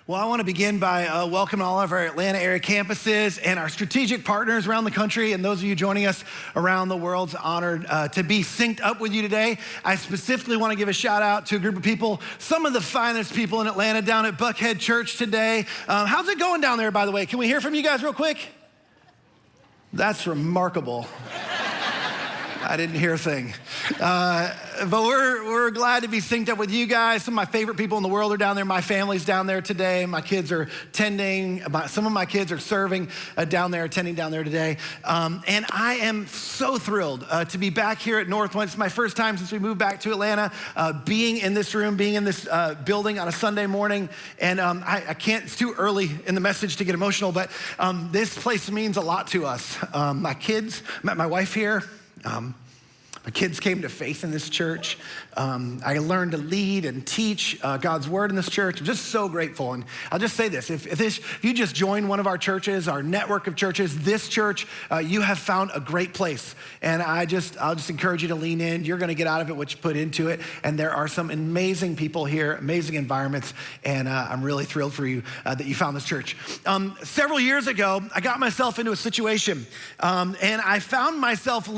Well, I want to begin by welcoming all of our Atlanta area campuses and our strategic partners around the country, and those of you joining us around the world. It's honored to be synced up with you today. I specifically want to give a shout out to a group of people, some of the finest people in Atlanta down at Buckhead Church today. How's it going down there, by the way? Can we hear from you guys real quick? That's remarkable. I didn't hear a thing. But we're glad to be synced up with you guys. Some of my favorite people in the world are down there. My family's down there today. My kids are attending. Some of my kids are serving down there, attending down there today. And I am so thrilled to be back here at Northwest. It's my first time since we moved back to Atlanta, being in this room, being in this building on a Sunday morning. And I can't, it's too early in the message to get emotional, but this place means a lot to us. My kids, met my wife here. My kids came to faith in this church. I learned to lead and teach God's word in this church. I'm just so grateful. And I'll just say this, if you just join one of our churches, our network of churches, this church, you have found a great place. And I'll just encourage you to lean in. You're gonna get out of it what you put into it. And there are some amazing people here, amazing environments. And I'm really thrilled for you that you found this church. Several years ago, I got myself into a situation and I found myself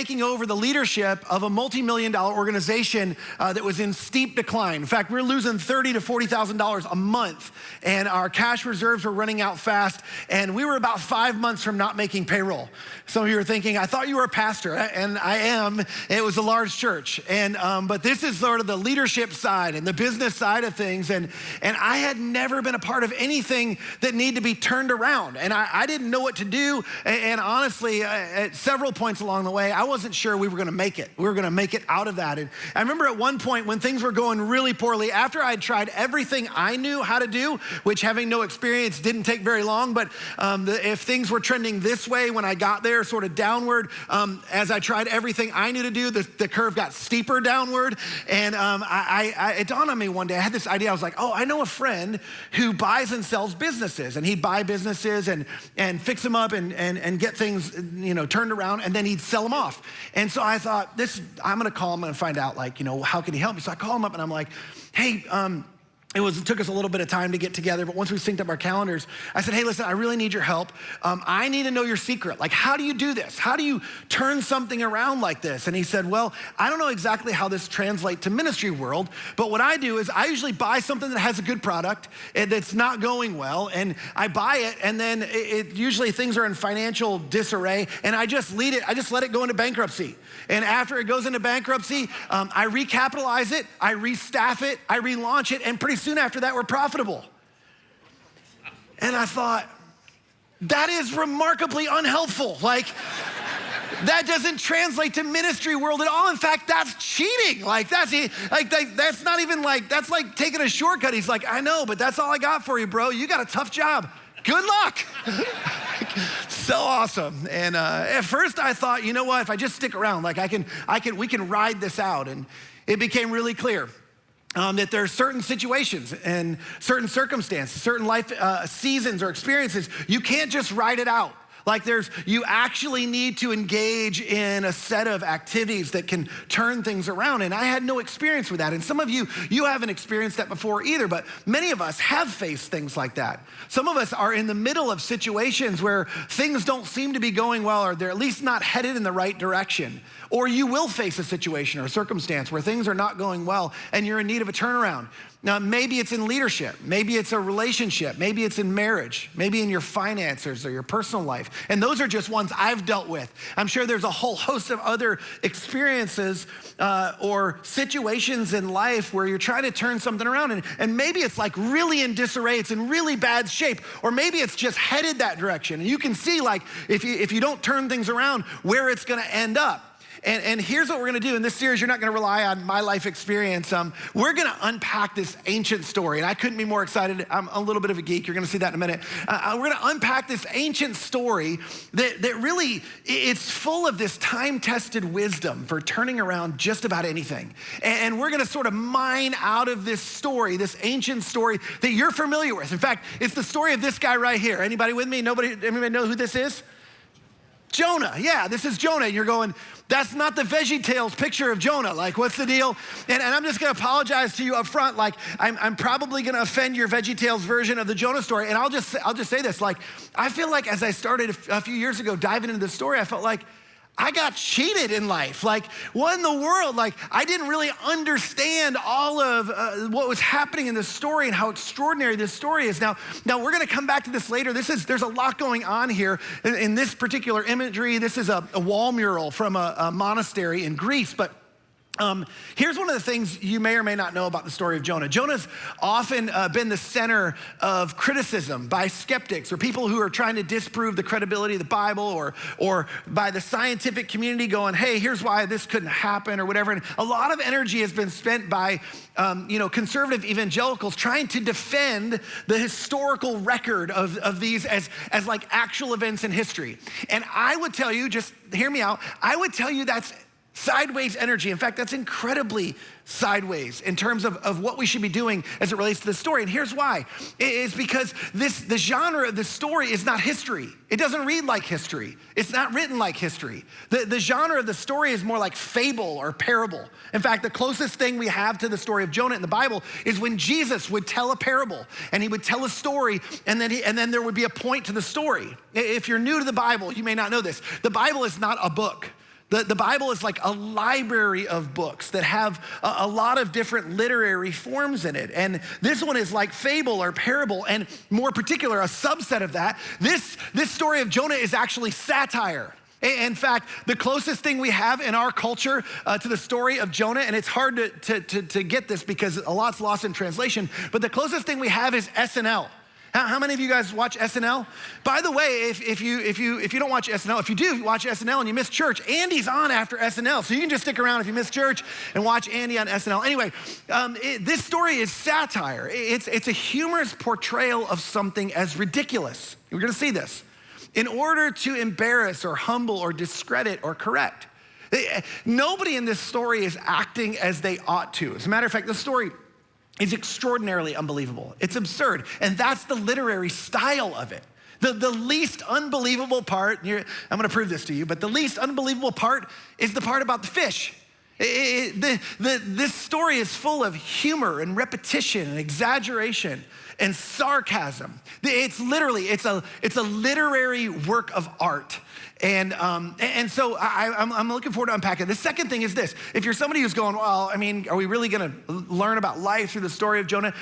taking over the leadership of a multi-million-dollar organization that was in steep decline. In fact, we're losing $30,000 to $40,000 a month, and our cash reserves were running out fast, and we were about 5 months from not making payroll. Some of you are thinking, I thought you were a pastor, and I am. It was a large church, but this is sort of the leadership side and the business side of things, and I had never been a part of anything that needed to be turned around, and I didn't know what to do, and honestly, at several points along the way, I wasn't sure we were gonna make it. We were gonna make it out of that. And I remember at one point when things were going really poorly, after I'd tried everything I knew how to do, which having no experience didn't take very long, but if things were trending this way when I got there, sort of downward, as I tried everything I knew to do, the curve got steeper downward. And it dawned on me one day, I had this idea, I was like, oh, I know a friend who buys and sells businesses, and he'd buy businesses and fix them up and get things, turned around, and then he'd sell them off. And so I thought, I'm gonna call him and find out, how can he help me? So I call him up and I'm like, hey, it took us a little bit of time to get together, but once we synced up our calendars, I said, hey, listen, I really need your help. I need to know your secret. How do you do this? How do you turn something around like this? And he said, well, I don't know exactly how this translates to ministry world, but what I do is I usually buy something that has a good product and that's not going well, and I buy it, and then usually things are in financial disarray, and I just let it go into bankruptcy. And after it goes into bankruptcy, I recapitalize it, I restaff it, I relaunch it, and pretty soon after that, we're profitable. And I thought, that is remarkably unhelpful. That doesn't translate to ministry world at all. In fact, that's cheating. That's not even that's like taking a shortcut. He's like, I know, but that's all I got for you, bro. You got a tough job. Good luck. So awesome. And at first I thought, you know what, if I just stick around, we can ride this out. And it became really clear that there are certain situations and certain circumstances, certain life seasons or experiences, you can't just ride it out. You actually need to engage in a set of activities that can turn things around. And I had no experience with that. And some of you haven't experienced that before either, but many of us have faced things like that. Some of us are in the middle of situations where things don't seem to be going well, or they're at least not headed in the right direction. Or you will face a situation or a circumstance where things are not going well and you're in need of a turnaround. Now, maybe it's in leadership, maybe it's a relationship, maybe it's in marriage, maybe in your finances or your personal life. And those are just ones I've dealt with. I'm sure there's a whole host of other experiences or situations in life where you're trying to turn something around, and maybe it's really in disarray, it's in really bad shape, or maybe it's just headed that direction. And you can see if you don't turn things around, where it's gonna end up. And here's what we're gonna do in this series. You're not gonna rely on my life experience. We're gonna unpack this ancient story, and I couldn't be more excited. I'm a little bit of a geek. You're gonna see that in a minute. We're gonna unpack this ancient story that really, it's full of this time-tested wisdom for turning around just about anything. And we're gonna sort of mine out of this story, this ancient story that you're familiar with. In fact, it's the story of this guy right here. Anybody with me? Anybody know who this is? Jonah, yeah, this is Jonah. And you're going, that's not the VeggieTales picture of Jonah. Like, what's the deal? And I'm just gonna apologize to you up front. Like, I'm probably gonna offend your VeggieTales version of the Jonah story. And I'll just say this, like, I feel like as I started a few years ago diving into this story, I felt like I got cheated in life. Like, what in the world? Like, I didn't really understand all of what was happening in this story and how extraordinary this story is. Now we're gonna come back to this later. There's a lot going on here in this particular imagery. This is a wall mural from a monastery in Greece, but here's one of the things you may or may not know about the story of Jonah. Jonah's often been the center of criticism by skeptics or people who are trying to disprove the credibility of the Bible or by the scientific community going, hey, here's why this couldn't happen or whatever. And a lot of energy has been spent by conservative evangelicals trying to defend the historical record of these as like actual events in history. And I would tell you, just hear me out, I would tell you that's sideways energy. In fact, that's incredibly sideways in terms of what we should be doing as it relates to the story. And here's why. It is because the genre of the story is not history. It doesn't read like history. It's not written like history. The genre of the story is more like fable or parable. In fact, the closest thing we have to the story of Jonah in the Bible is when Jesus would tell a parable and he would tell a story and then there would be a point to the story. If you're new to the Bible, you may not know this. The Bible is not a book. The Bible is like a library of books that have a lot of different literary forms in it. And this one is like fable or parable, and more particular, a subset of that. This story of Jonah is actually satire. In fact, the closest thing we have in our culture to the story of Jonah, and it's hard to get this because a lot's lost in translation, but the closest thing we have is SNL. How many of you guys watch SNL? By the way, if you don't watch SNL, if you do watch SNL and you miss church, Andy's on after SNL, so you can just stick around if you miss church and watch Andy on SNL. Anyway, this story is satire. It's a humorous portrayal of something as ridiculous. We're gonna see this. In order to embarrass or humble or discredit or correct. Nobody in this story is acting as they ought to. As a matter of fact, the story is extraordinarily unbelievable. It's absurd, and that's the literary style of it. The least unbelievable part, I'm gonna prove this to you, but the least unbelievable part is the part about the fish. This story is full of humor and repetition and exaggeration and sarcasm. It's a literary work of art. And so I'm looking forward to unpacking it. The second thing is this. If you're somebody who's going, well, I mean, are we really gonna learn about life through the story of Jonah?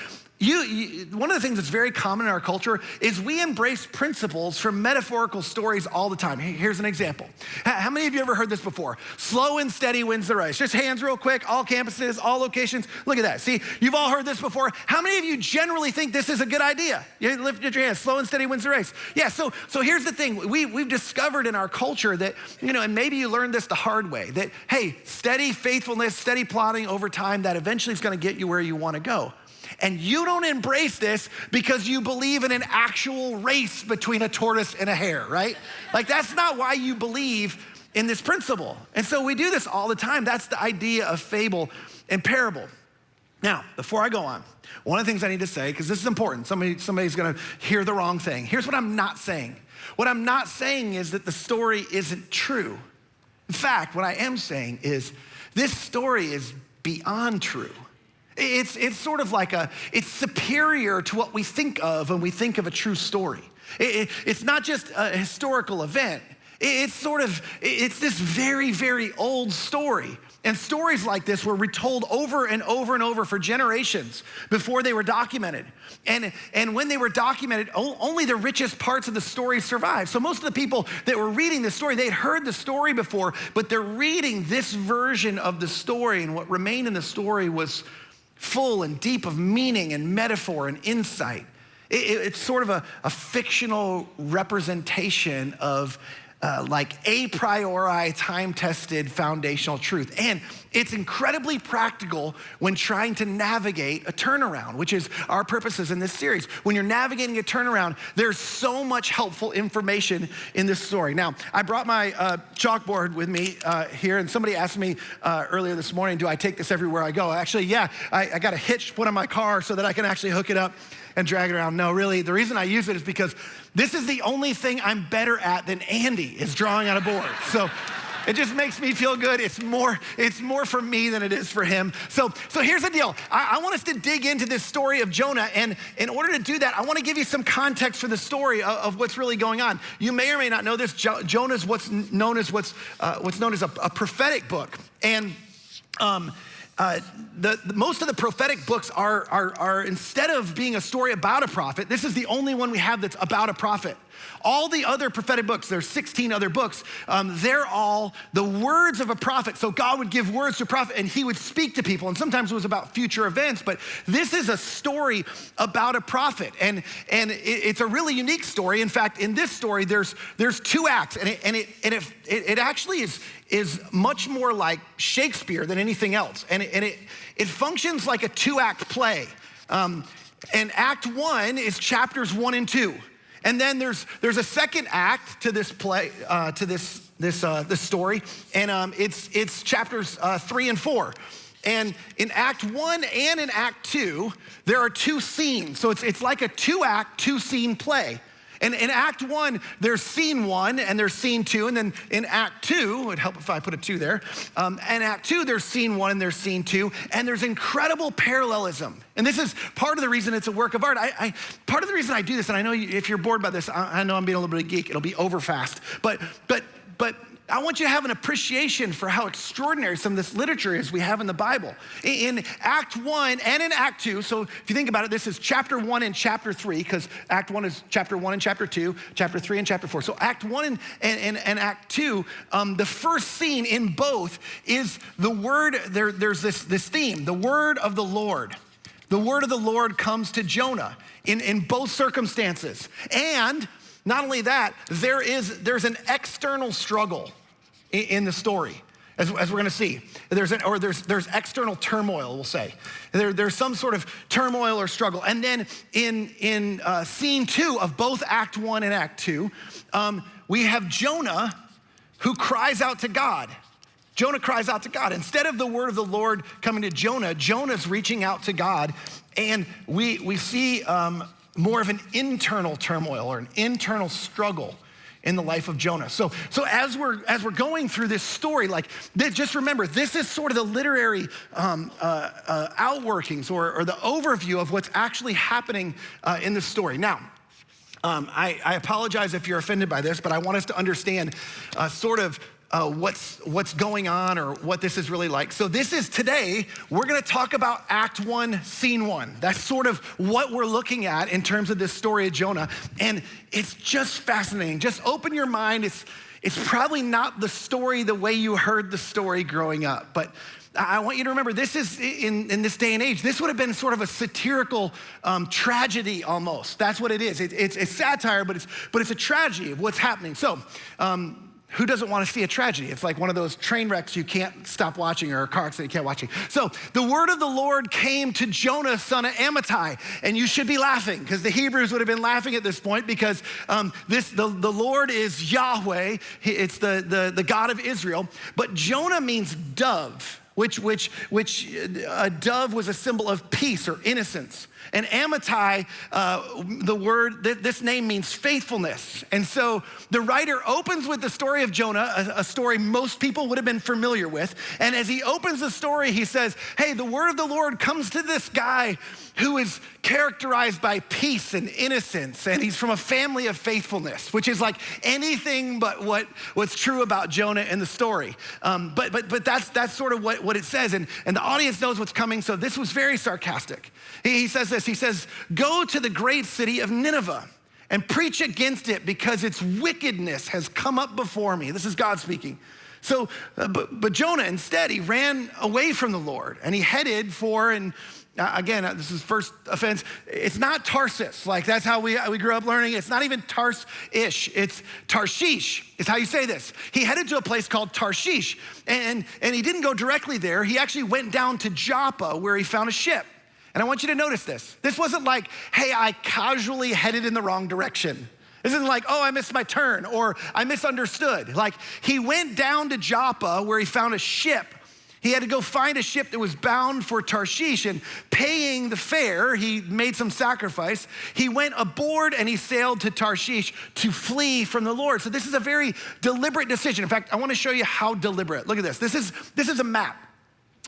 One of the things that's very common in our culture is we embrace principles from metaphorical stories all the time. Here's an example. How many of you ever heard this before? Slow and steady wins the race. Just hands real quick, all campuses, all locations. Look at that. See, you've all heard this before. How many of you generally think this is a good idea? You lift your hands, slow and steady wins the race. Yeah, so here's the thing. We've discovered in our culture that, and maybe you learned this the hard way, that, hey, steady faithfulness, steady plodding over time, that eventually is gonna get you where you wanna go. And you don't embrace this because you believe in an actual race between a tortoise and a hare, right? Like, that's not why you believe in this principle. And so we do this all the time. That's the idea of fable and parable. Now, before I go on, one of the things I need to say, because this is important, somebody's gonna hear the wrong thing. Here's what I'm not saying. What I'm not saying is that the story isn't true. In fact, what I am saying is this story is beyond true. It's sort of like it's superior to what we think of when we think of a true story. It's not just a historical event. It's this very, very old story. And stories like this were retold over and over and over for generations before they were documented. And when they were documented, only the richest parts of the story survived. So most of the people that were reading the story, they'd heard the story before, but they're reading this version of the story, and what remained in the story was full and deep of meaning and metaphor and insight. It's sort of a fictional representation of like a priori, time-tested foundational truth. And it's incredibly practical when trying to navigate a turnaround, which is our purposes in this series. When you're navigating a turnaround, there's so much helpful information in this story. Now, I brought my chalkboard with me here, and somebody asked me earlier this morning, do I take this everywhere I go? Actually, yeah, I got a hitch put on my car so that I can actually hook it up and drag it around. No, really, the reason I use it is because this is the only thing I'm better at than Andy. is drawing on a board. So it just makes me feel good. It's more for me than it is for him. So here's the deal. I want us to dig into this story of Jonah, and in order to do that, I want to give you some context for the story of what's really going on. You may or may not know this. Jonah is what's known as a prophetic book, and most of the prophetic books are instead of being a story about a prophet, this is the only one we have that's about a prophet. All the other prophetic books, there's 16 other books, they're all the words of a prophet. So God would give words to a prophet and he would speak to people. And sometimes it was about future events, but this is a story about a prophet. And it's a really unique story. In fact, in this story, there's two acts, and it actually is much more like Shakespeare than anything else. And it functions like a two-act play. And act one is chapters 1 and 2. And then there's a second act to this play, to this story, and it's chapters 3 and 4. And in Act 1 and in Act 2, there are two scenes. So it's like a two-act, two-scene play. And in Act 1, there's scene 1 and there's scene 2. And then in Act 2, it'd help if I put a 2 there. In Act 2, there's scene 1 and there's scene 2. And there's incredible parallelism. And this is part of the reason it's a work of art. Part of the reason I do this, and I know if you're bored by this, I know I'm being a little bit of a geek. It'll be over fast. But I want you to have an appreciation for how extraordinary some of this literature is we have in the Bible. In Act 1 and in Act 2, so if you think about it, this is chapter 1 and chapter 3, because Act 1 is chapter 1 and chapter 2, chapter 3 and chapter 4. So Act 1 and Act 2, the first scene in both is the word, there's this theme, the word of the Lord. The word of the Lord comes to Jonah in both circumstances. And not only that, there's an external struggle in the story, as we're gonna see. There's external turmoil, we'll say. There's some sort of turmoil or struggle. And then in scene 2 of both Act 1 and Act 2, we have Jonah who cries out to God. Jonah cries out to God. Instead of the word of the Lord coming to Jonah, Jonah's reaching out to God, and we see more of an internal turmoil or an internal struggle in the life of Jonah. So as we're going through this story, just remember, this is sort of the literary outworkings or the overview of what's actually happening in the story. Now, I apologize if you're offended by this, but I want us to understand what's going on or what this is really like. So today, we're gonna talk about Act 1, Scene 1. That's sort of what we're looking at in terms of this story of Jonah. And it's just fascinating. Just open your mind. It's probably not the story the way you heard the story growing up, but I want you to remember, this is, in this day and age, this would have been sort of a satirical tragedy almost. That's what it is. It's satire, but it's a tragedy of what's happening. So, who doesn't want to see a tragedy? It's like one of those train wrecks you can't stop watching, or a car accident you can't watch. So the word of the Lord came to Jonah, son of Amittai. And you should be laughing, because the Hebrews would have been laughing at this point, because the Lord is Yahweh. It's the God of Israel. But Jonah means dove, which a dove was a symbol of peace or innocence. And Amittai, this name means faithfulness. And so the writer opens with the story of Jonah, a story most people would have been familiar with. And as he opens the story, he says, hey, the word of the Lord comes to this guy who is characterized by peace and innocence. And he's from a family of faithfulness, which is like anything but what's true about Jonah in the story. But that's sort of what it says. And the audience knows what's coming. So this was very sarcastic. He says this, he says, go to the great city of Nineveh and preach against it, because its wickedness has come up before me. This is God speaking. So, but Jonah instead, he ran away from the Lord, and he headed for, and again, this is first offense, it's not Tarsus, like that's how we grew up learning. It's not even Tars-ish, it's Tarshish, is how you say this. He headed to a place called Tarshish, and he didn't go directly there. He actually went down to Joppa, where he found a ship. And I want you to notice this. This wasn't like, hey, I casually headed in the wrong direction. This isn't like, oh, I missed my turn, or I misunderstood. Like, he went down to Joppa, where he found a ship, He had to go find a ship that was bound for Tarshish, and paying the fare, he made some sacrifice. He went aboard and he sailed to Tarshish to flee from the Lord. So this is a very deliberate decision. In fact, I want to show you how deliberate. Look at this. This is a map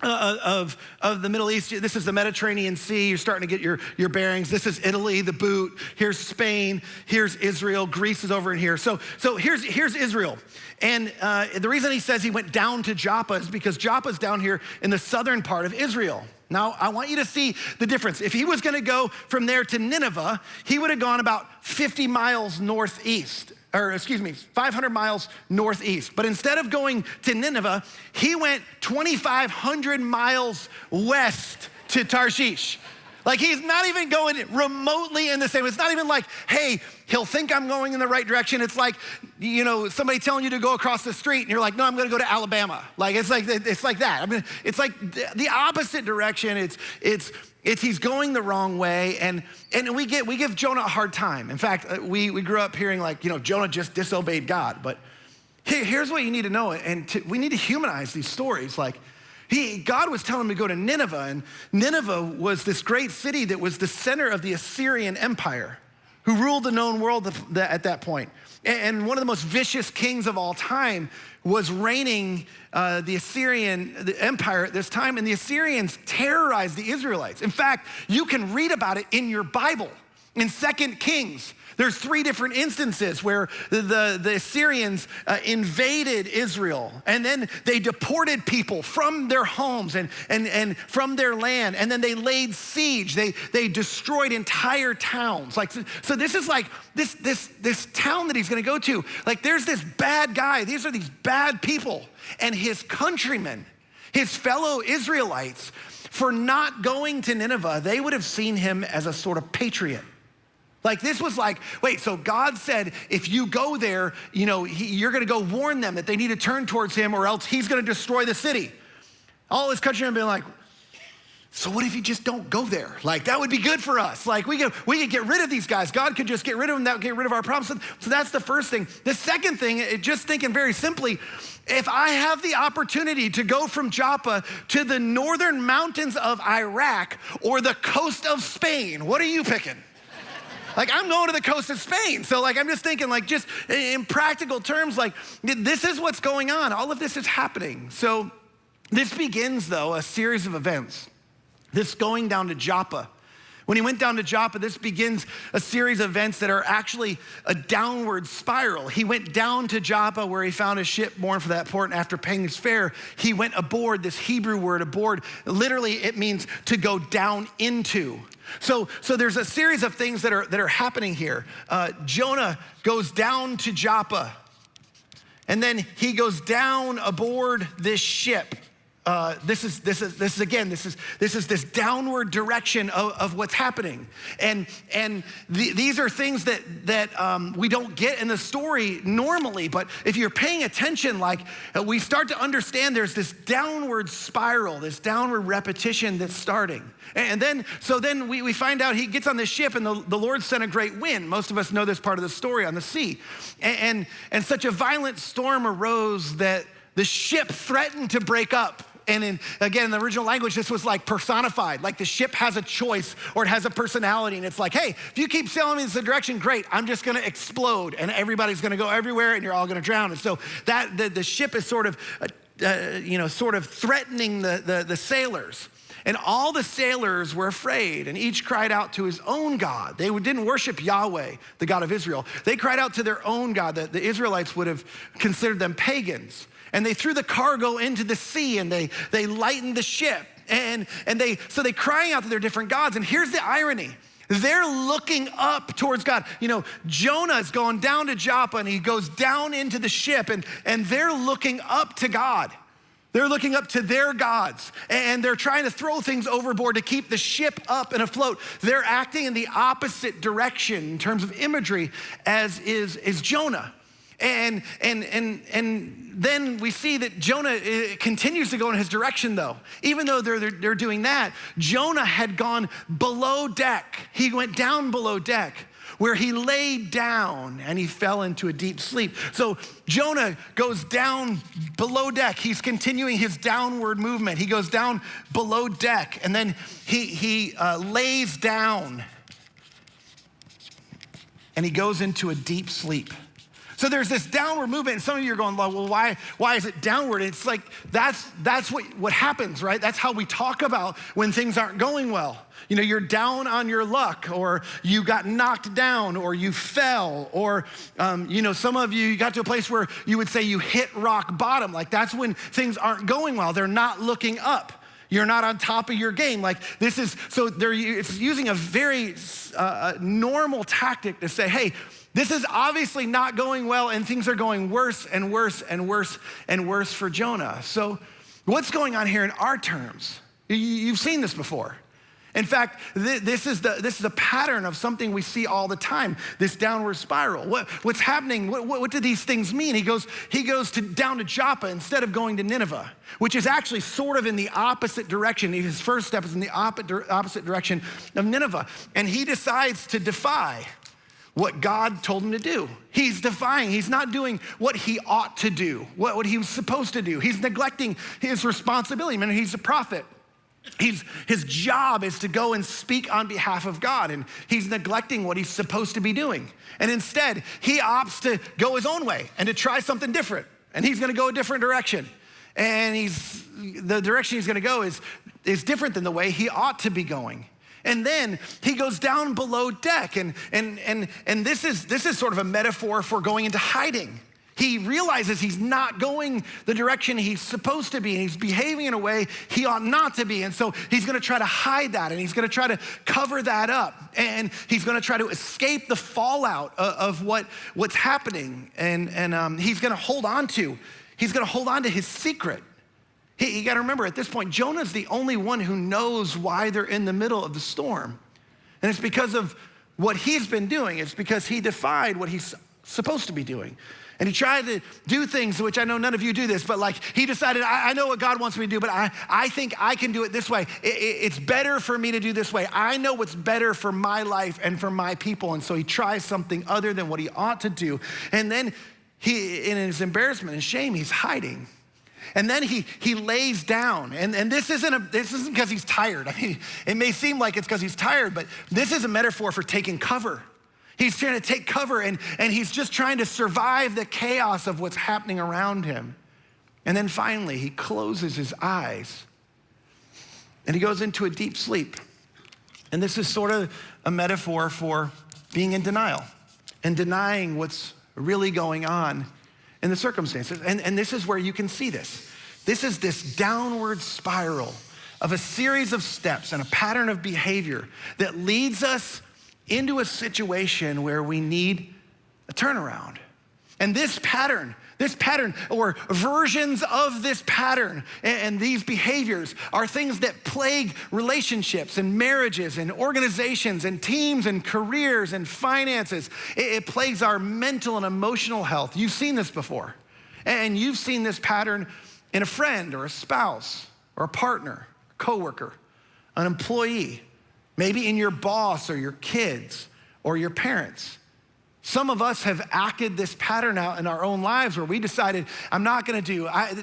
of the Middle East. This is the Mediterranean Sea. You're starting to get your bearings. This is Italy, the boot. Here's Spain. Here's Israel. Greece is over in here. So here's Israel. And the reason he says he went down to Joppa is because Joppa's down here in the southern part of Israel. Now, I want you to see the difference. If he was going to go from there to Nineveh, he would have gone about 50 miles northeast. 500 miles northeast. But instead of going to Nineveh, he went 2,500 miles west to Tarshish. Like, he's not even going remotely in the same. It's not even like, hey, he'll think I'm going in the right direction. It's like, somebody telling you to go across the street and you're like, no, I'm gonna go to Alabama. Like, it's like that. I mean, it's like the opposite direction. It's he's going the wrong way, and we give Jonah a hard time. In fact, we grew up hearing like, Jonah just disobeyed God. But here's what you need to know, and we need to humanize these stories. Like, God was telling him to go to Nineveh, and Nineveh was this great city that was the center of the Assyrian Empire, who ruled the known world at that point. And one of the most vicious kings of all time was reigning the Assyrian Empire at this time, and the Assyrians terrorized the Israelites. In fact, you can read about it in your Bible. In 2 Kings, there's 3 different instances where the Assyrians invaded Israel, and then they deported people from their homes and from their land, and then they laid siege. They destroyed entire towns. Like, so this is like this town that he's gonna go to. Like, there's this bad guy. These are these bad people, and his countrymen, his fellow Israelites, for not going to Nineveh, they would have seen him as a sort of patriot. Like, this was like, wait, so God said, if you go there, you're gonna go warn them that they need to turn towards him or else he's gonna destroy the city. All his countrymen being like, so what if you just don't go there? Like, that would be good for us. Like, we could get rid of these guys. God could just get rid of them, that would get rid of our problems. So that's the first thing. The second thing, just thinking very simply, if I have the opportunity to go from Joppa to the northern mountains of Iraq or the coast of Spain, what are you picking? Like, I'm going to the coast of Spain. So like, I'm just thinking like, just in practical terms, like, this is what's going on. All of this is happening. So this begins though, a series of events. This going down to Joppa. When he went down to Joppa, this begins a series of events that are actually a downward spiral. He went down to Joppa where he found a ship moored for that port, and after paying his fare, he went aboard. This Hebrew word, aboard, literally it means to go down into. So there's a series of things that are happening here. Jonah goes down to Joppa, and then he goes down aboard this ship. This is this downward direction of what's happening, and these are things that we don't get in the story normally. But if you're paying attention, like, we start to understand there's this downward spiral, this downward repetition that's starting. And then we find out he gets on this ship, and the Lord sent a great wind. Most of us know this part of the story on the sea, and such a violent storm arose that the ship threatened to break up. And again, in the original language, this was like personified, like the ship has a choice or it has a personality. And it's like, hey, if you keep sailing me in this direction, great, I'm just gonna explode and everybody's gonna go everywhere and you're all gonna drown. And so that the ship is sort of threatening the sailors. And all the sailors were afraid, and each cried out to his own God. They didn't worship Yahweh, the God of Israel. They cried out to their own God. The Israelites would have considered them pagans. And they threw the cargo into the sea, and they lightened the ship. And they crying out to their different gods. And here's the irony. They're looking up towards God. Jonah's going down to Joppa, and he goes down into the ship, and they're looking up to God. They're looking up to their gods, and they're trying to throw things overboard to keep the ship up and afloat. They're acting in the opposite direction in terms of imagery as is Jonah. And then we see that Jonah continues to go in his direction though. Even though they're doing that, Jonah had gone below deck. He went down below deck, where he laid down and he fell into a deep sleep. So Jonah goes down below deck. He's continuing his downward movement. He goes down below deck, and then he lays down and he goes into a deep sleep. So there's this downward movement, and some of you are going, well, why is it downward? It's like, that's what happens, right? That's how we talk about when things aren't going well. You know, you're down on your luck, or you got knocked down, or you fell, or, some of you got to a place where you would say you hit rock bottom. Like, that's when things aren't going well. They're not looking up. You're not on top of your game. Like, it's using a very normal tactic to say, hey, this is obviously not going well, and things are going worse and worse and worse and worse for Jonah. So what's going on here in our terms? You've seen this before. In fact, this is a pattern of something we see all the time, this downward spiral. What's happening? What do these things mean? He goes down to Joppa instead of going to Nineveh, which is actually sort of in the opposite direction. His first step is in the opposite direction of Nineveh. And he decides to defy what God told him to do. He's defying. He's not doing what he ought to do, what he was supposed to do. He's neglecting his responsibility. I mean, he's a prophet. His job is to go and speak on behalf of God, and he's neglecting what he's supposed to be doing. And instead, he opts to go his own way and to try something different. And he's gonna go a different direction. And the direction he's gonna go is different than the way he ought to be going. And then he goes down below deck, and this is sort of a metaphor for going into hiding. He realizes he's not going the direction he's supposed to be, and he's behaving in a way he ought not to be. And so he's gonna try to hide that, and he's gonna try to cover that up, and he's gonna try to escape the fallout of what's happening. And he's gonna hold on to his secret. You gotta remember, at this point, Jonah's the only one who knows why they're in the middle of the storm. And it's because of what he's been doing. It's because he defied what he's supposed to be doing. And he tried to do things, which I know none of you do this, but like he decided, I know what God wants me to do, but I think I can do it this way. It's better for me to do this way. I know what's better for my life and for my people. And so he tries something other than what he ought to do. And then in his embarrassment and shame, he's hiding. And then he lays down, and this isn't because he's tired. I mean, it may seem like it's because he's tired, but this is a metaphor for taking cover. He's trying to take cover, and he's just trying to survive the chaos of what's happening around him. And then finally, he closes his eyes, and he goes into a deep sleep. And this is sort of a metaphor for being in denial and denying what's really going on in the circumstances. And this is where you can see this. This is this downward spiral of a series of steps and a pattern of behavior that leads us into a situation where we need a turnaround. And this pattern or versions of this pattern and these behaviors are things that plague relationships and marriages and organizations and teams and careers and finances. It plagues our mental and emotional health. You've seen this before. And you've seen this pattern in a friend or a spouse or a partner, a coworker, an employee, maybe in your boss or your kids or your parents. Some of us have acted this pattern out in our own lives where we decided, I'm not gonna do, I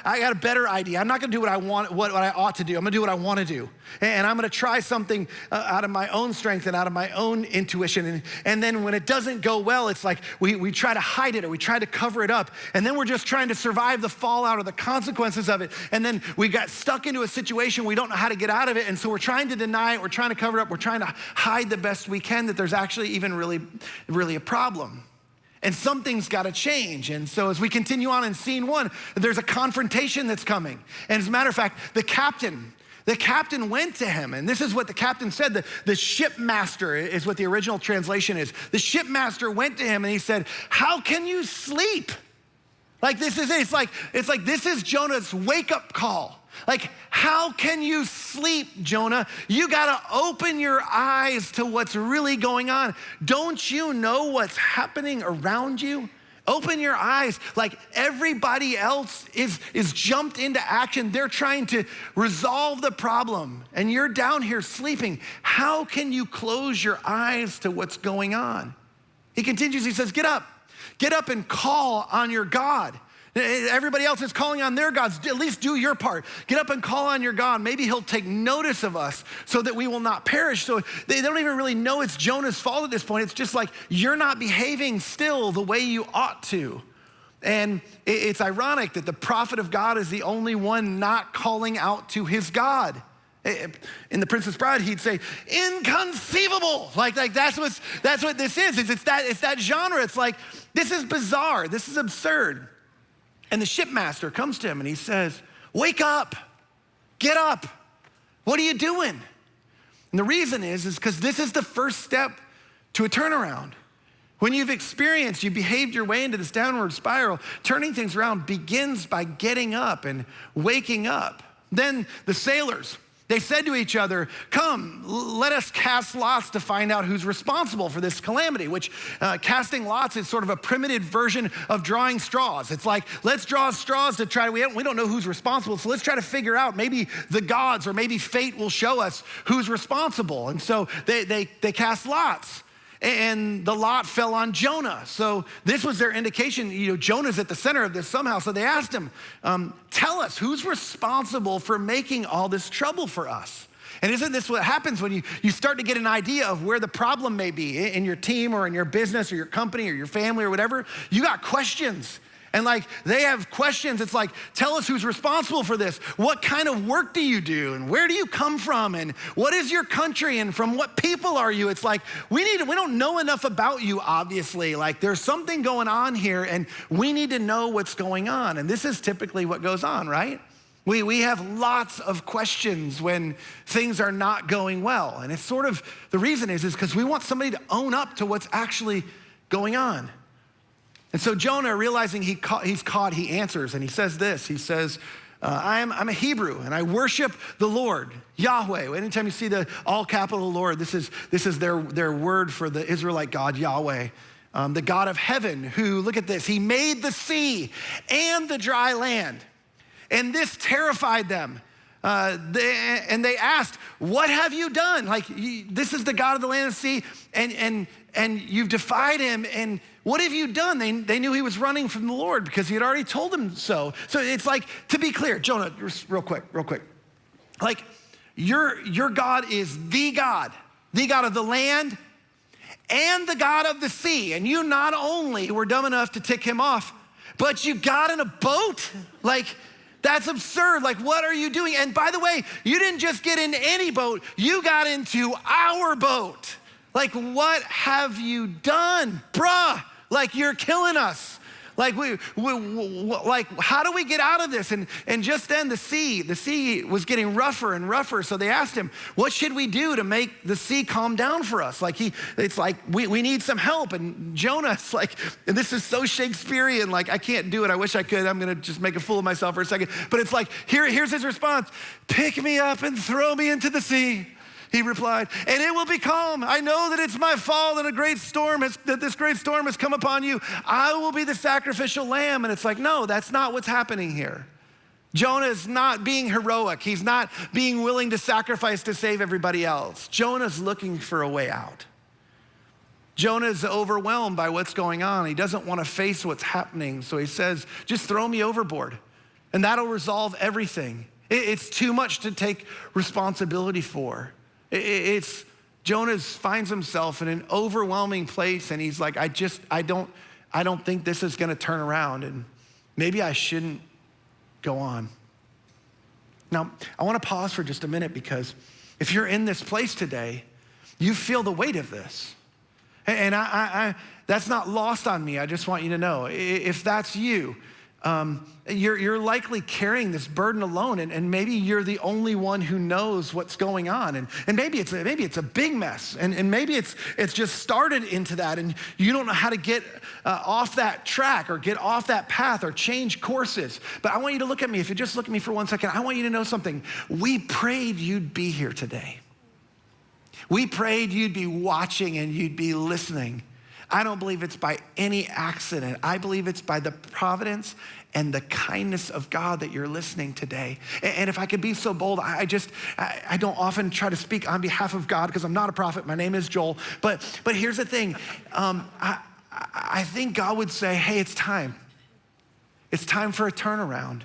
got a better idea. I'm not gonna do what I want, what I ought to do. I'm gonna do what I wanna do. And I'm gonna try something out of my own strength and out of my own intuition. And then when it doesn't go well, it's like we try to hide it or we try to cover it up. And then we're just trying to survive the fallout or the consequences of it. And then we got stuck into a situation we don't know how to get out of it. And so we're trying to deny it, we're trying to cover it up, we're trying to hide the best we can that there's actually even really a problem. And something's got to change. And so as we continue on in scene one, there's a confrontation that's coming. And as a matter of fact, the captain went to him, and this is what the captain said. The shipmaster is what the original translation is. The shipmaster went to him and he said, "How can you sleep?" Like this is it. It's like this is Jonah's wake-up call. Like, how can you sleep, Jonah? You gotta open your eyes to what's really going on. Don't you know what's happening around you? Open your eyes. Like everybody else is jumped into action. They're trying to resolve the problem and you're down here sleeping. How can you close your eyes to what's going on? He continues, he says, get up and call on your God. Everybody else is calling on their gods. At least do your part. Get up and call on your God. Maybe he'll take notice of us so that we will not perish. So they don't even really know it's Jonah's fault at this point. It's just like, you're not behaving still the way you ought to. And it's ironic that the prophet of God is the only one not calling out to his God. In The Princess Bride, he'd say, inconceivable. Like that's what this is. It's that genre. It's like, this is bizarre. This is absurd. And the shipmaster comes to him and he says, wake up, get up. What are you doing? And the reason is because this is the first step to a turnaround. When you've behaved your way into this downward spiral, turning things around begins by getting up and waking up. Then the sailors, they said to each other, come, let us cast lots to find out who's responsible for this calamity, which casting lots is sort of a primitive version of drawing straws. It's like, let's draw straws to try, we don't know who's responsible, so let's try to figure out, maybe the gods or maybe fate will show us who's responsible. And so they cast lots. And the lot fell on Jonah. So this was their indication, Jonah's at the center of this somehow. So they asked him, tell us who's responsible for making all this trouble for us? And isn't this what happens when you start to get an idea of where the problem may be in your team or in your business or your company or your family or whatever? You got questions. And like, they have questions. It's like, tell us who's responsible for this. What kind of work do you do? And where do you come from? And what is your country? And from what people are you? It's like, we don't know enough about you, obviously. Like, there's something going on here and we need to know what's going on. And this is typically what goes on, right? We have lots of questions when things are not going well. And it's sort of, the reason is because we want somebody to own up to what's actually going on. And so Jonah, realizing he's caught, he answers, and he says this. He says, I'm a Hebrew, and I worship the Lord, Yahweh. Anytime you see the all capital Lord, this is their word for the Israelite God, Yahweh, the God of heaven, who, look at this, he made the sea and the dry land. And this terrified them. And they asked, what have you done? Like, this is the God of the land and sea, and you've defied him, and what have you done? They knew he was running from the Lord because he had already told them so. So it's like, to be clear, Jonah, real quick. Like, your God is the God of the land and the God of the sea. And you not only were dumb enough to tick him off, but you got in a boat? Like, that's absurd. Like, what are you doing? And by the way, you didn't just get in any boat, you got into our boat. Like, what have you done? Bruh, like, you're killing us. Like, like, how do we get out of this? And just then the sea was getting rougher and rougher. So they asked him, what should we do to make the sea calm down for us? Like, it's like, we need some help. And Jonah's like, and this is so Shakespearean, like, I can't do it. I wish I could. I'm going to just make a fool of myself for a second. But it's like, here's his response. Pick me up and throw me into the sea. He replied, and it will be calm. I know that it's my fault and this great storm has come upon you. I will be the sacrificial lamb. And it's like, no, that's not what's happening here. Jonah is not being heroic. He's not being willing to sacrifice to save everybody else. Jonah's looking for a way out. Jonah's overwhelmed by what's going on. He doesn't want to face what's happening. So he says, just throw me overboard and that'll resolve everything. It's too much to take responsibility for. Jonah finds himself in an overwhelming place and he's like, I don't think this is gonna turn around and maybe I shouldn't go on. Now, I wanna pause for just a minute because if you're in this place today, you feel the weight of this. And I that's not lost on me. I just want you to know, if that's you, you're likely carrying this burden alone, and maybe you're the only one who knows what's going on, and maybe it's a big mess, and maybe it's just started into that, and you don't know how to get off that track or get off that path or change courses. But I want you to look at me. If you just look at me for 1 second, I want you to know something. We prayed you'd be here today. We prayed you'd be watching and you'd be listening. I don't believe it's by any accident. I believe it's by the providence and the kindness of God that you're listening today. And if I could be so bold, I don't often try to speak on behalf of God because I'm not a prophet. My name is Joel. But here's the thing. I think God would say, hey, it's time. It's time for a turnaround.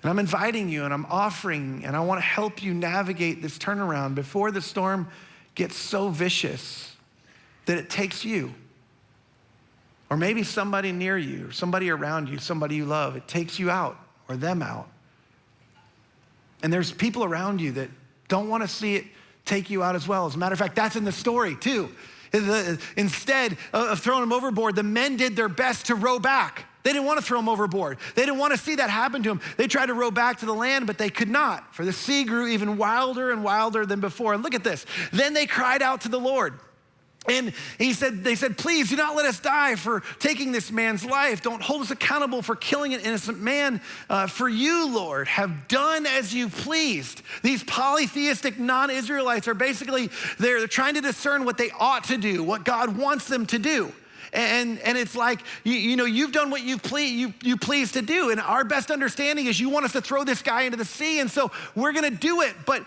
And I'm inviting you and I'm offering and I want to help you navigate this turnaround before the storm gets so vicious that it takes you. Or maybe somebody near you, or somebody around you, somebody you love, it takes you out or them out. And there's people around you that don't want to see it take you out as well. As a matter of fact, that's in the story too. Instead of throwing them overboard, the men did their best to row back. They didn't want to throw him overboard. They didn't want to see that happen to him. They tried to row back to the land, but they could not, for the sea grew even wilder and wilder than before. And look at this. Then they cried out to the Lord. And they said, please do not let us die for taking this man's life. Don't hold us accountable for killing an innocent man. For you, Lord, have done as you pleased. These polytheistic non-Israelites are basically, they're trying to discern what they ought to do, what God wants them to do. And it's like, you've done what you please to do. And our best understanding is you want us to throw this guy into the sea. And so we're going to do it. But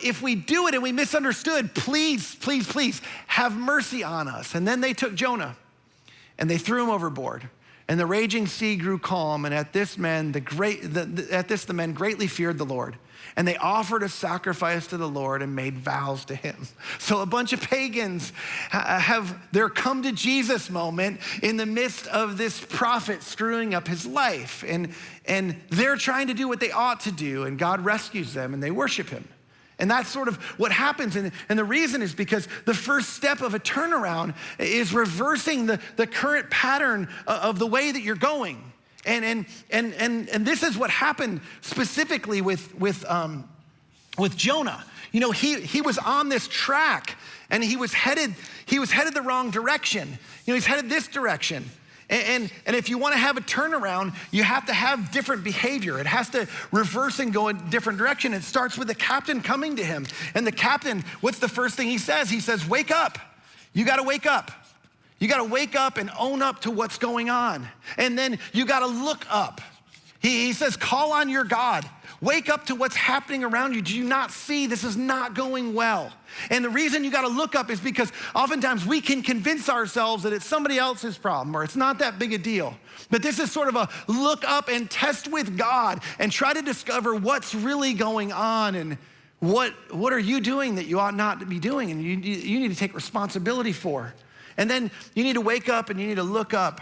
if we do it and we misunderstood, please have mercy on us. And then they took Jonah and they threw him overboard. And the raging sea grew calm. And at this, the men greatly feared the Lord. And they offered a sacrifice to the Lord and made vows to him. So a bunch of pagans have their come to Jesus moment in the midst of this prophet screwing up his life. And they're trying to do what they ought to do, and God rescues them and they worship him. And that's sort of what happens. And the reason is because the first step of a turnaround is reversing the current pattern of the way that you're going. And this is what happened specifically with Jonah. He was on this track and he was headed the wrong direction. He's headed this direction. And if you want to have a turnaround, you have to have different behavior. It has to reverse and go a different direction. It starts with the captain coming to him. And the captain, what's the first thing he says? He says, wake up. You got to wake up. You got to wake up and own up to what's going on. And then you got to look up. He says, call on your God. Wake up to what's happening around you. Do you not see this is not going well? And the reason you got to look up is because oftentimes we can convince ourselves that it's somebody else's problem or it's not that big a deal. But this is sort of a look up and test with God and try to discover what's really going on and what are you doing that you ought not to be doing and you need to take responsibility for. And then you need to wake up and you need to look up.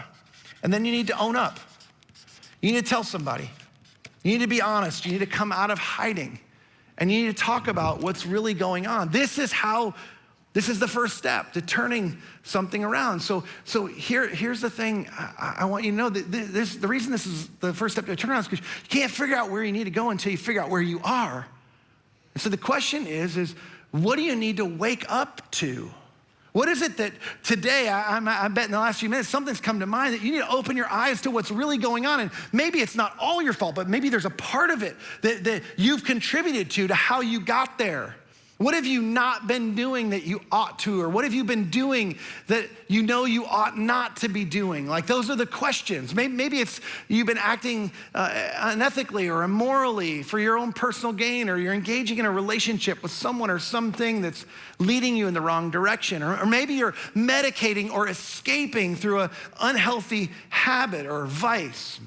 And then you need to own up. You need to tell somebody. You need to be honest. You need to come out of hiding. And you need to talk about what's really going on. This is the first step to turning something around. So here's the thing I want you to know. That the reason this is the first step to a turnaround is because you can't figure out where you need to go until you figure out where you are. And so the question is what do you need to wake up to? What is it that today, I bet in the last few minutes, something's come to mind that you need to open your eyes to what's really going on. And maybe it's not all your fault, but maybe there's a part of it that you've contributed to how you got there. What have you not been doing that you ought to? Or what have you been doing that you know you ought not to be doing? Like those are the questions. Maybe it's you've been acting unethically or immorally for your own personal gain, or you're engaging in a relationship with someone or something that's leading you in the wrong direction. Or maybe you're medicating or escaping through an unhealthy habit or vice.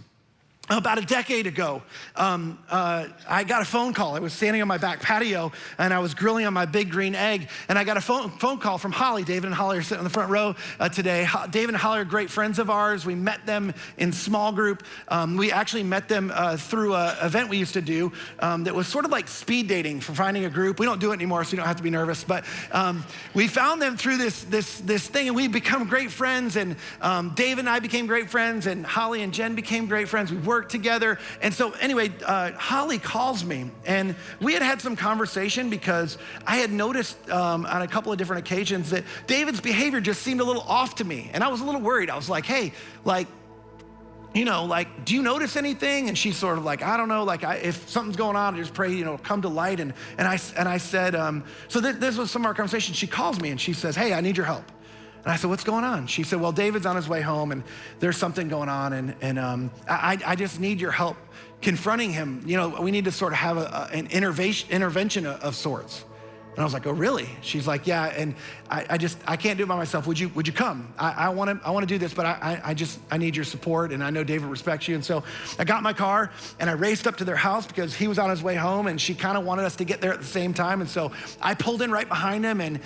About a decade ago, I got a phone call. I was standing on my back patio and I was grilling on my big green egg, and I got a phone call from Holly. David and Holly are sitting in the front row today. David and Holly are great friends of ours. We met them in small group. We actually met them through an event we used to do that was sort of like speed dating for finding a group. We don't do it anymore, so you don't have to be nervous. But we found them through this thing, and we become great friends. And David and I became great friends, and Holly and Jen became great friends. We worked together. And so anyway, Holly calls me, and we had some conversation because I had noticed on a couple of different occasions that David's behavior just seemed a little off to me. And I was a little worried. I was like, hey, do you notice anything? And she's sort of like, I don't know, if something's going on, I just pray, come to light. And I said, so this was some of our conversation. She calls me and she says, hey, I need your help. And I said, what's going on? She said, well, David's on his way home and there's something going on and I just need your help confronting him. You know, we need to sort of have an intervention of sorts. And I was like, oh, really? She's like, yeah, and I can't do it by myself. Would you come? I want to do this, but I need your support, and I know David respects you. And so I got in my car, and I raced up to their house because he was on his way home, and she kind of wanted us to get there at the same time. And so I pulled in right behind him, and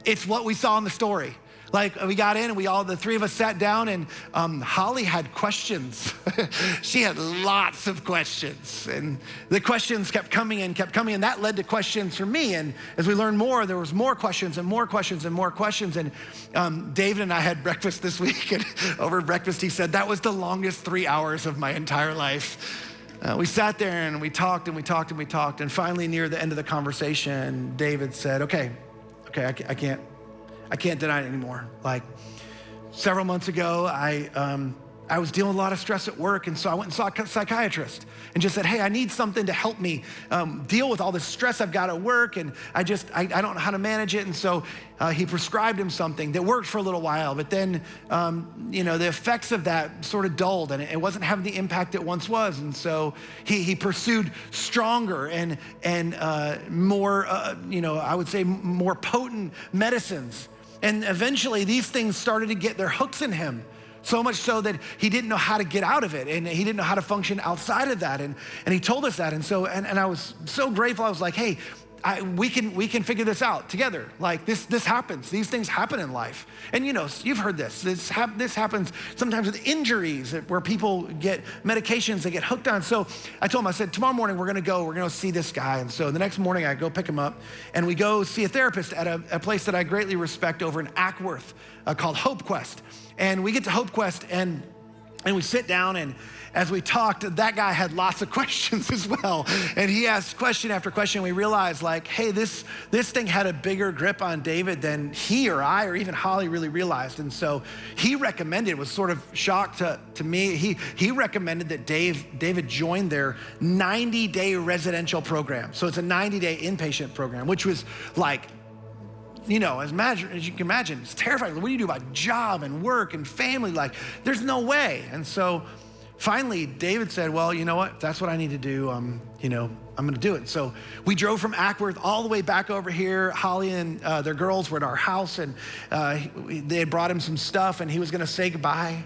it's what we saw in the story. Like we got in and the three of us sat down and Holly had questions. She had lots of questions and the questions kept coming and and that led to questions for me. And as we learned more, there was more questions and more questions and more questions. And David and I had breakfast this week and over breakfast he said, that was the longest 3 hours of my entire life. We sat there and we talked and we talked and we talked. And finally near the end of the conversation, David said, okay, I can't deny it anymore. Like several months ago, I was dealing with a lot of stress at work, and so I went and saw a psychiatrist and just said, hey, I need something to help me deal with all this stress I've got at work, and I don't know how to manage it. And so he prescribed him something that worked for a little while, but then the effects of that sort of dulled, and it wasn't having the impact it once was. And so he pursued stronger and more, I would say more potent medicines. And eventually these things started to get their hooks in him, so much so that he didn't know how to get out of it and he didn't know how to function outside of that. And he told us that. And so, and I was so grateful. I was like, hey, we can figure this out together. Like this happens. These things happen in life. And you've heard this. This happens sometimes with injuries where people get medications they get hooked on. So I told him, I said, tomorrow morning we're gonna go see this guy. And so the next morning I go pick him up and we go see a therapist at a place that I greatly respect over in Ackworth called Hope Quest. And we get to Hope Quest and we sit down, and as we talked, that guy had lots of questions as well. And he asked question after question. We realized like, hey, this thing had a bigger grip on David than he or I or even Holly really realized. And so he recommended, was sort of shocked to me, he recommended that David join their 90-day residential program. So it's a 90-day inpatient program, which was like, as you can imagine, it's terrifying. What do you do about job and work and family? Like, there's no way. And so finally, David said, well, you know what? If that's what I need to do, I'm gonna do it. So we drove from Ackworth all the way back over here. Holly and their girls were at our house, and they had brought him some stuff, and he was gonna say goodbye.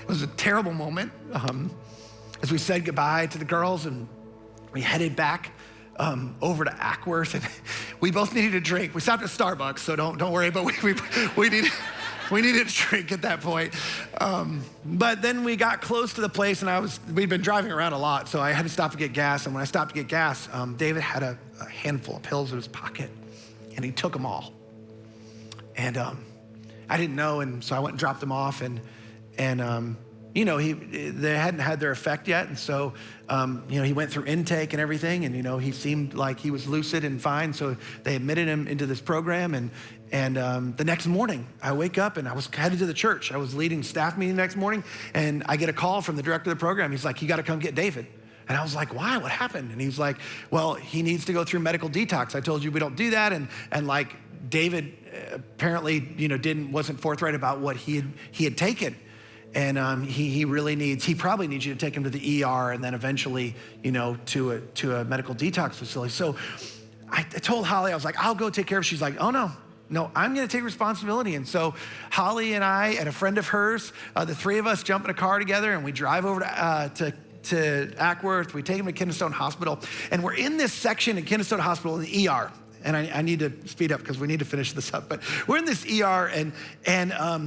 It was a terrible moment as we said goodbye to the girls, and we headed back over to Ackworth, and we both needed a drink. We stopped at Starbucks, so don't worry, but we needed a drink at that point. But then we got close to the place, and we'd been driving around a lot, so I had to stop to get gas. And when I stopped to get gas, David had a handful of pills in his pocket, and he took them all. And I didn't know, and so I went and dropped them off, and they hadn't had their effect yet. And so, he went through intake and everything, and, he seemed like he was lucid and fine. So they admitted him into this program. And the next morning I wake up and I was headed to the church. I was leading staff meeting the next morning, and I get a call from the director of the program. He's like, you got to come get David. And I was like, why? What happened? And he's like, well, he needs to go through medical detax. I told you we don't do that. And like David apparently, wasn't forthright about what he had taken. And he probably needs you to take him to the ER and then eventually, to a medical detox facility. So I told Holly, I was like, I'll go take care of it. She's like, oh no, I'm gonna take responsibility. And so Holly and I and a friend of hers, the three of us jump in a car together and we drive over to Ackworth. We take him to Kennestone Hospital, and we're in this section in Kennestone Hospital in the ER. And I need to speed up because we need to finish this up. But we're in this ER, and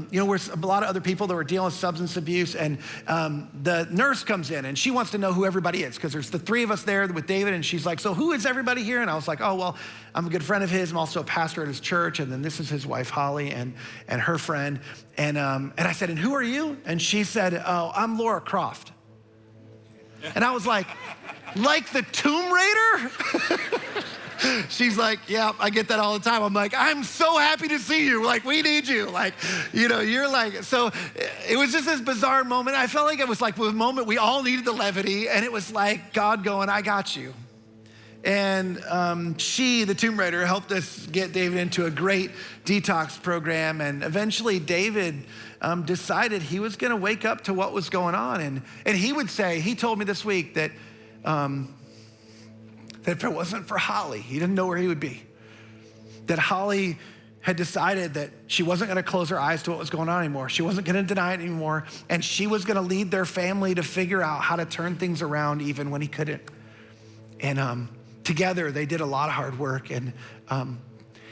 we're a lot of other people that were dealing with substance abuse. And the nurse comes in, and she wants to know who everybody is, because there's the three of us there with David. And she's like, so who is everybody here? And I was like, oh, well, I'm a good friend of his. I'm also a pastor at his church. And then this is his wife, Holly, and her friend. And I said, and who are you? And she said, oh, I'm Laura Croft. And I was like the Tomb Raider? She's like, yeah, I get that all the time. I'm like, I'm so happy to see you. Like, we need you. Like, you're like, so it was just this bizarre moment. I felt like it was like a moment we all needed the levity, and it was like God going, I got you. And she, the Tomb Raider, helped us get David into a great detox program. And eventually David decided he was gonna wake up to what was going on. And he would say, he told me this week that if it wasn't for Holly, he didn't know where he would be. That Holly had decided that she wasn't gonna close her eyes to what was going on anymore. She wasn't gonna deny it anymore. And she was gonna lead their family to figure out how to turn things around even when he couldn't. And together they did a lot of hard work. And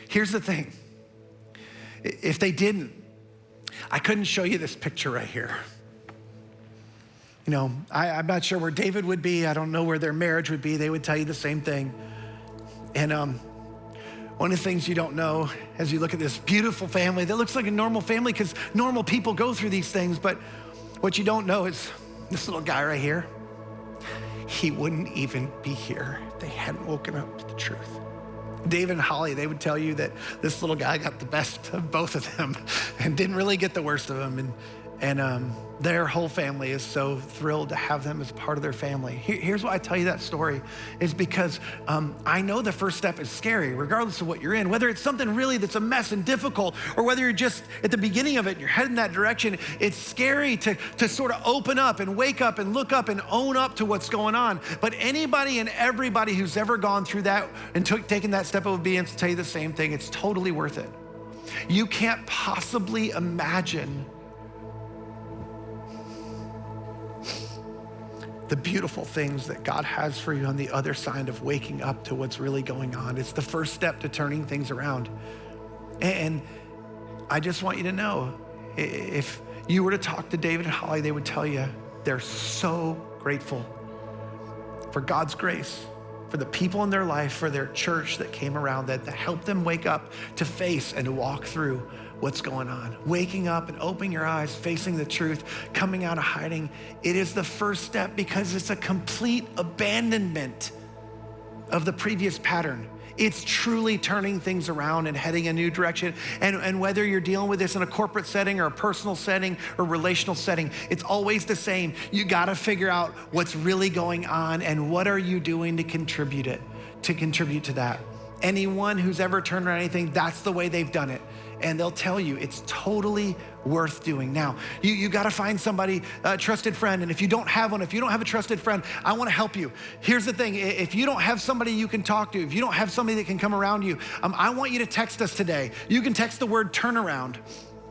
here's the thing. If they didn't, I couldn't show you this picture right here. You know, I'm not sure where David would be. I don't know where their marriage would be. They would tell you the same thing. And one of the things you don't know as you look at this beautiful family that looks like a normal family, because normal people go through these things, but what you don't know is this little guy right here, he wouldn't even be here if they hadn't woken up to the truth. David and Holly, they would tell you that this little guy got the best of both of them and didn't really get the worst of them. And their whole family is so thrilled to have them as part of their family. Here's why I tell you that story, is because I know the first step is scary, regardless of what you're in, whether it's something really that's a mess and difficult, or whether you're just at the beginning of it and you're heading that direction. It's scary to sort of open up and wake up and look up and own up to what's going on. But anybody and everybody who's ever gone through that and taken that step of obedience will tell you the same thing. It's totally worth it. You can't possibly imagine the beautiful things that God has for you on the other side of waking up to what's really going on. It's the first step to turning things around. And I just want you to know, if you were to talk to David and Holly, they would tell you they're so grateful for God's grace, for the people in their life, for their church that came around that helped them wake up to face and to walk through what's going on. Waking up and opening your eyes, facing the truth, coming out of hiding. It is the first step because it's a complete abandonment of the previous pattern. It's truly turning things around and heading a new direction. And whether you're dealing with this in a corporate setting or a personal setting or relational setting, it's always the same. You gotta figure out what's really going on and what are you doing to contribute to that. Anyone who's ever turned around anything, that's the way they've done it. And they'll tell you it's totally worth doing. Now, you gotta find somebody, a trusted friend, and if you don't have one, if you don't have a trusted friend, I wanna help you. Here's the thing, if you don't have somebody you can talk to, if you don't have somebody that can come around you, I want you to text us today. You can text the word turnaround.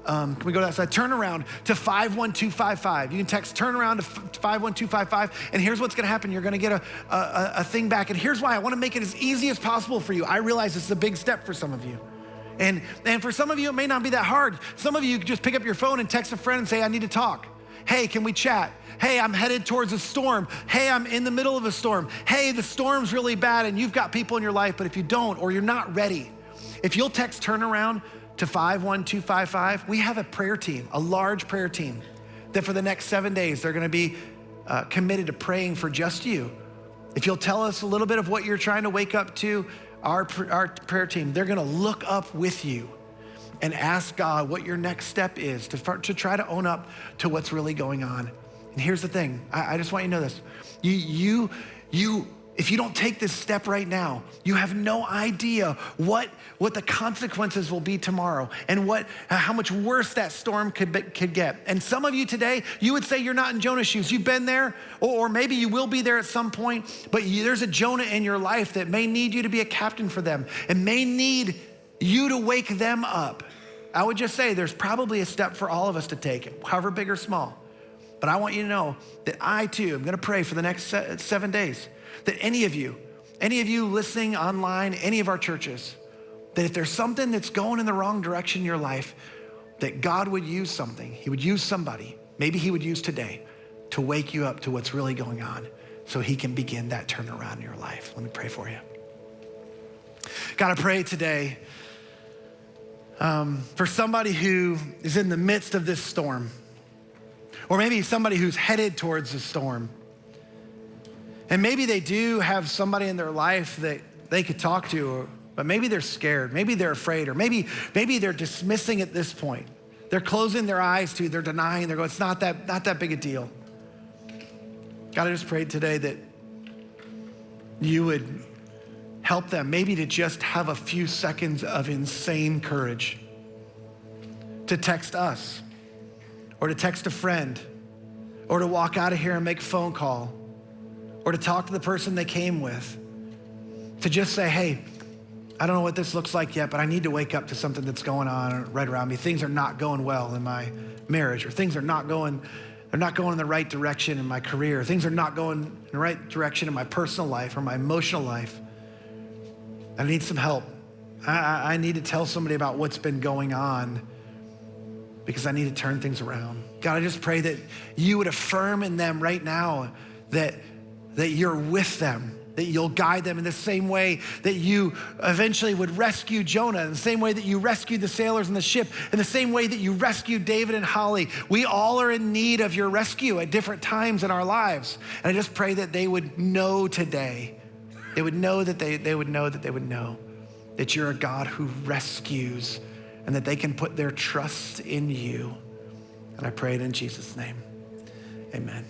Can we go to that side? Turnaround to 51255. You can text turnaround to 51255, and here's what's gonna happen. You're gonna get a thing back, and here's why I wanna make it as easy as possible for you. I realize it's a big step for some of you. And for some of you, it may not be that hard. Some of you can just pick up your phone and text a friend and say, I need to talk. Hey, can we chat? Hey, I'm headed towards a storm. Hey, I'm in the middle of a storm. Hey, the storm's really bad and you've got people in your life, but if you don't, or you're not ready, if you'll text turnaround to 51255, we have a prayer team, a large prayer team, that for the next 7 days, they're gonna be committed to praying for just you. If you'll tell us a little bit of what you're trying to wake up to, our prayer team, they're gonna look up with you and ask God what your next step is to try to own up to what's really going on. And here's the thing, I just want you to know this. If you don't take this step right now, you have no idea what the consequences will be tomorrow and how much worse that storm could get. And some of you today, you would say you're not in Jonah's shoes. You've been there, or maybe you will be there at some point, but there's a Jonah in your life that may need you to be a captain for them and may need you to wake them up. I would just say there's probably a step for all of us to take, however big or small. But I want you to know that I too am gonna pray for the next 7 days, that any of you listening online, any of our churches, that if there's something that's going in the wrong direction in your life, that God would use something, he would use somebody, maybe he would use today to wake you up to what's really going on so he can begin that turnaround in your life. Let me pray for you. God, I pray today for somebody who is in the midst of this storm, or maybe somebody who's headed towards the storm. And maybe they do have somebody in their life that they could talk to, but maybe they're scared, maybe they're afraid, or maybe they're dismissing at this point. They're closing their eyes to, they're denying, they're going, it's not that big a deal. God, I just prayed today that you would help them maybe to just have a few seconds of insane courage to text us or to text a friend or to walk out of here and make a phone call or to talk to the person they came with, to just say, hey, I don't know what this looks like yet, but I need to wake up to something that's going on right around me. Things are not going well in my marriage, or things are not going in the right direction in my career. Things are not going in the right direction in my personal life or my emotional life. I need some help. I need to tell somebody about what's been going on because I need to turn things around. God, I just pray that you would affirm in them right now that you're with them, that you'll guide them in the same way that you eventually would rescue Jonah, in the same way that you rescued the sailors in the ship, in the same way that you rescued David and Holly. We all are in need of your rescue at different times in our lives. And I just pray that they would know today, they would know that you're a God who rescues and that they can put their trust in you. And I pray it in Jesus' name, amen.